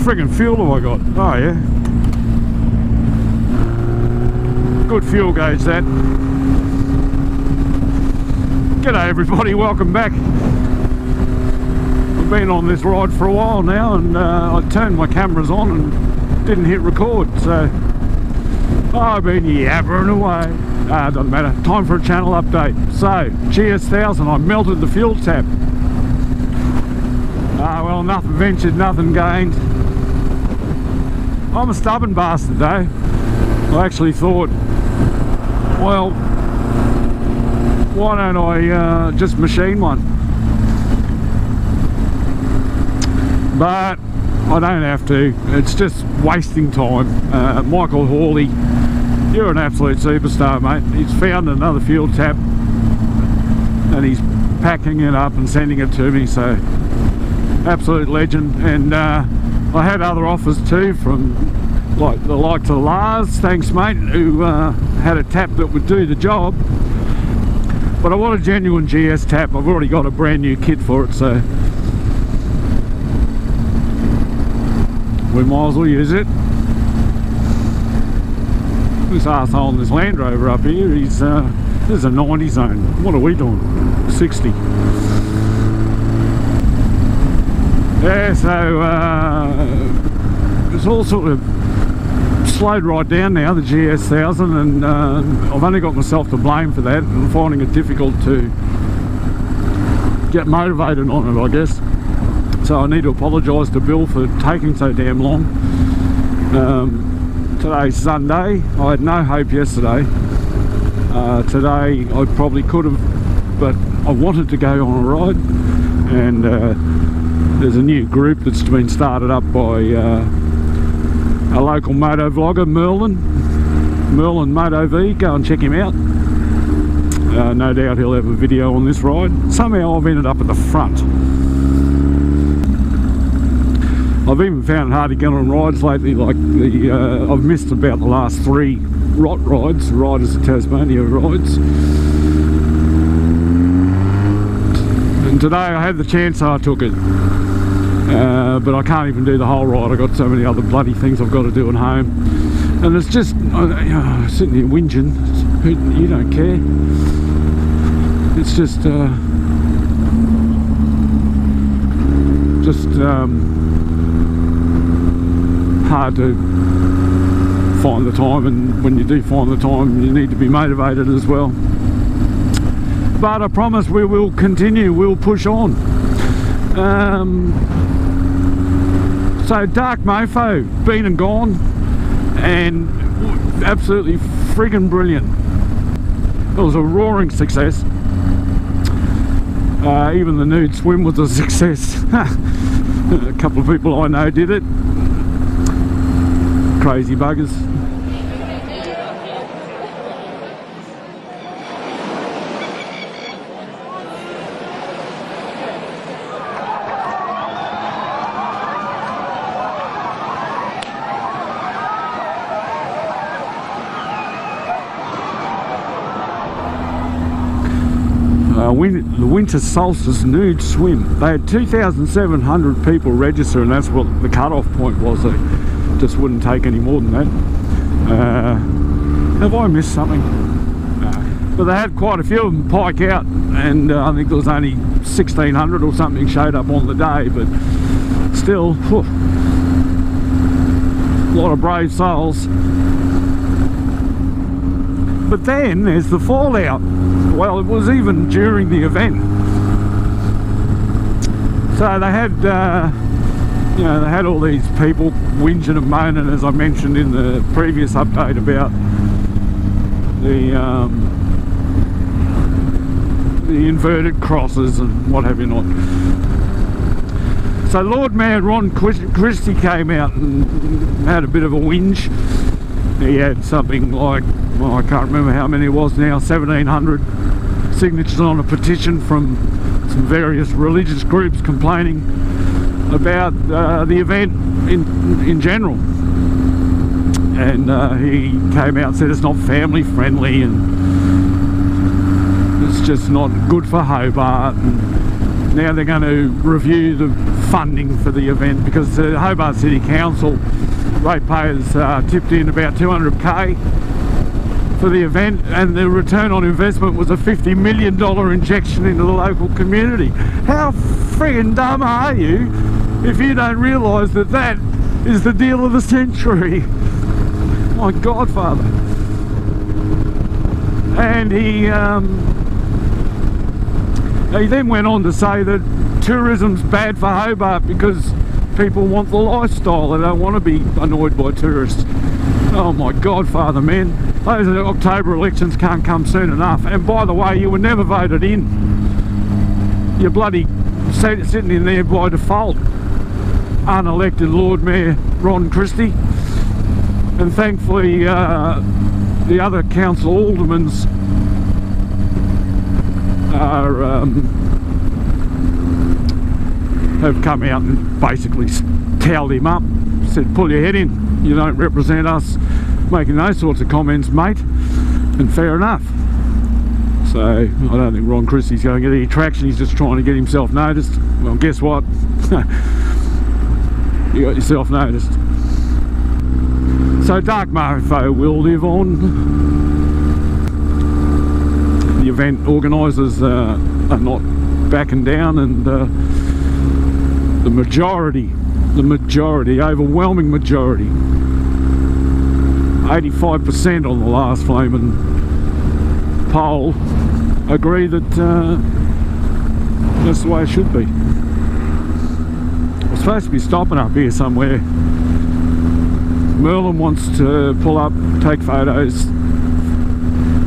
friggin' fuel have I got? Oh yeah. Good fuel gauge that. G'day everybody, welcome back. I've been on this ride for a while now, and I turned my cameras on and didn't hit record, so I've been yabbering away. Doesn't matter. Time for a channel update. So, GS1000, I melted the fuel tap. Well, nothing ventured, nothing gained. I'm a stubborn bastard though. I actually thought, well, why don't I just machine one? But I don't have to. It's just wasting time. Michael Hawley, you're an absolute superstar, mate. He's found another fuel tap and he's packing it up and sending it to me, so absolute legend. And I had other offers too from like the likes of Lars, thanks mate, who had a tap that would do the job. But I want a genuine GS tap. I've already got a brand new kit for it, so we might as well use it. This arsehole in this Land Rover up here, he's this is a 90 zone. What are we doing? 60. Yeah, so it's all sort of slowed right down now, the GS1000, and I've only got myself to blame for that. I'm finding it difficult to get motivated on it, I guess. So I need to apologise to Bill for taking so damn long. Today's Sunday. I had no hope yesterday. Today I probably could have, but I wanted to go on a ride, and there's a new group that's been started up by a local moto vlogger, Merlin Moto V. Go and check him out. No doubt he'll have a video on this ride. Somehow I've ended up at the front. I've even found it hard to get on rides lately, like I've missed about the last 3 ROT rides, Riders of Tasmania rides. And today I had the chance, so I took it. But I can't even do the whole ride. I've got so many other bloody things I've got to do at home. And it's just, sitting here whinging, you don't care. It's just hard to find the time, and when you do find the time you need to be motivated as well. But I promise we will continue, we'll push on. So Dark Mofo, been and gone, and absolutely friggin' brilliant. It was a roaring success. Even the nude swim was a success. A couple of people I know did it. Crazy buggers. The Winter Solstice Nude Swim. They had 2,700 people register, and that's what the cut-off point was. They just wouldn't take any more than that. Have I missed something? No. But they had quite a few of them pike out, and I think there was only 1,600 or something showed up on the day, but still, whew, a lot of brave souls. But then there's the fallout. Well, it was even during the event. So they had, you know, they had all these people whinging and moaning, as I mentioned in the previous update, about the inverted crosses and what have you not. So Lord Mayor Ron Christie came out and had a bit of a whinge. He had something like, well, I can't remember how many it was now, 1,700 signatures on a petition from some various religious groups complaining about the event in general. And he came out and said it's not family friendly and it's just not good for Hobart, and Now they're going to review the funding for the event, because the Hobart City Council ratepayers tipped in about 200k for the event, and the return on investment was a $50 million injection into the local community. How friggin' dumb are you if you don't realise that that is the deal of the century? My godfather. And he then went on to say that tourism's bad for Hobart because people want the lifestyle. They don't want to be annoyed by tourists. Oh my godfather, man. Those October elections can't come soon enough. And by the way, you were never voted in. You're bloody sitting in there by default. Unelected Lord Mayor Ron Christie. And thankfully the other council aldermans have come out and basically towelled him up, said pull your head in, you don't represent us, making those sorts of comments, mate. And fair enough. So I don't think Ron Christie's going to get any traction. He's just trying to get himself noticed. Well, guess what? You got yourself noticed. So Dark Mofo will live on. The event organisers are not backing down, and the majority, overwhelming majority, 85% on the last flaming poll, agree that that's the way it should be. We're supposed to be stopping up here somewhere. Merlin wants to pull up, take photos,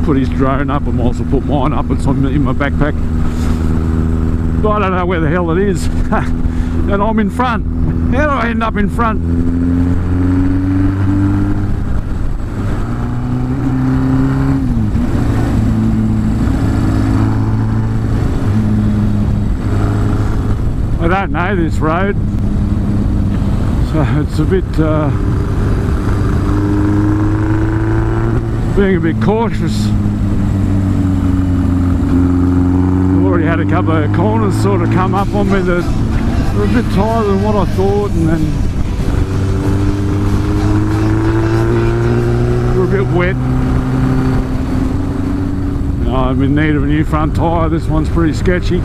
put his drone up. I might also put mine up. It's in my backpack. But I don't know where the hell it is. And I'm in front. How do I end up in front? I don't know this road, so it's a bit being a bit cautious. I've already had a couple of corners sort of come up on me that were a bit tighter than what I thought, and then were a bit wet. I'm in need of a new front tyre. This one's pretty sketchy.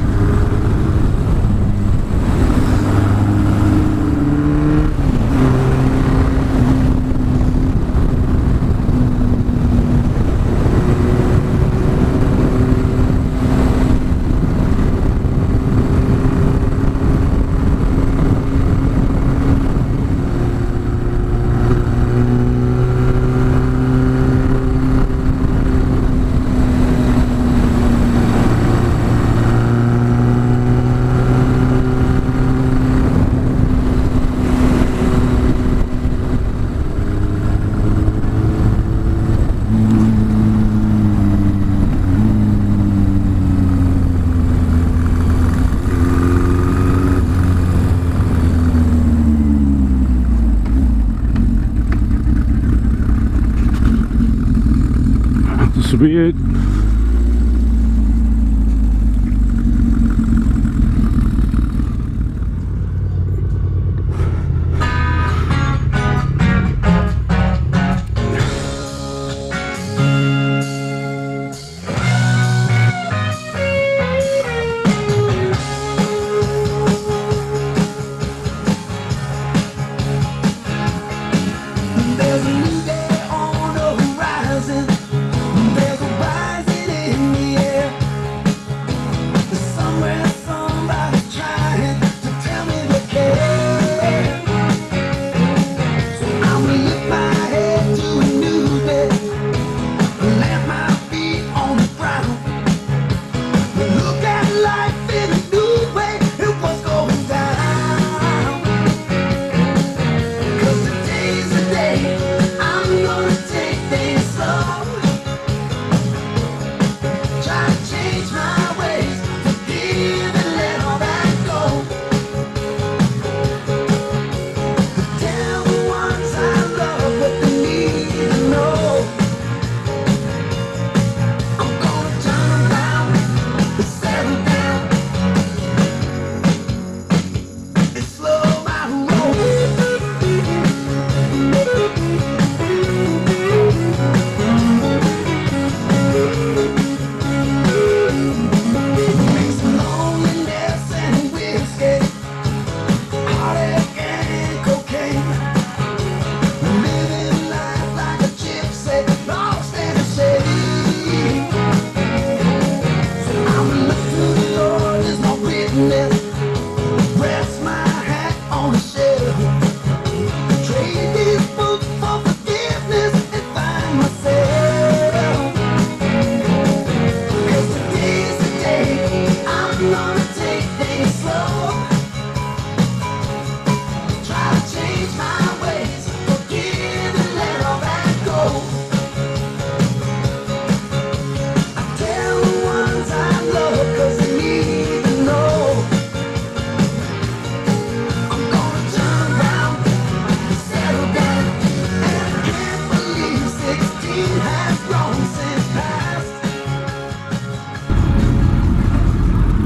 This will be it. There's a new day on the horizon. There's a rising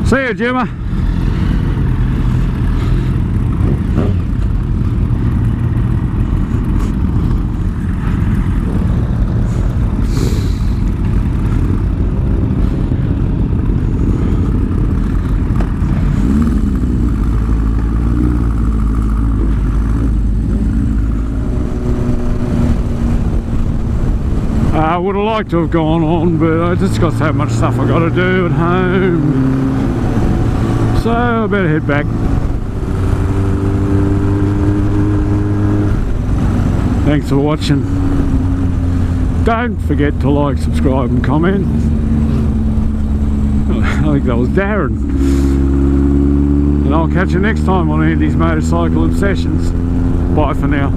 See you, Jimmer. I would have liked to have gone on, but I just got so much stuff I got to do at home, so I better head back. Thanks for watching. Don't forget to like, subscribe and comment. I think that was Darren. And I'll catch you next time on Andy's Motorcycle Obsessions. Bye for now.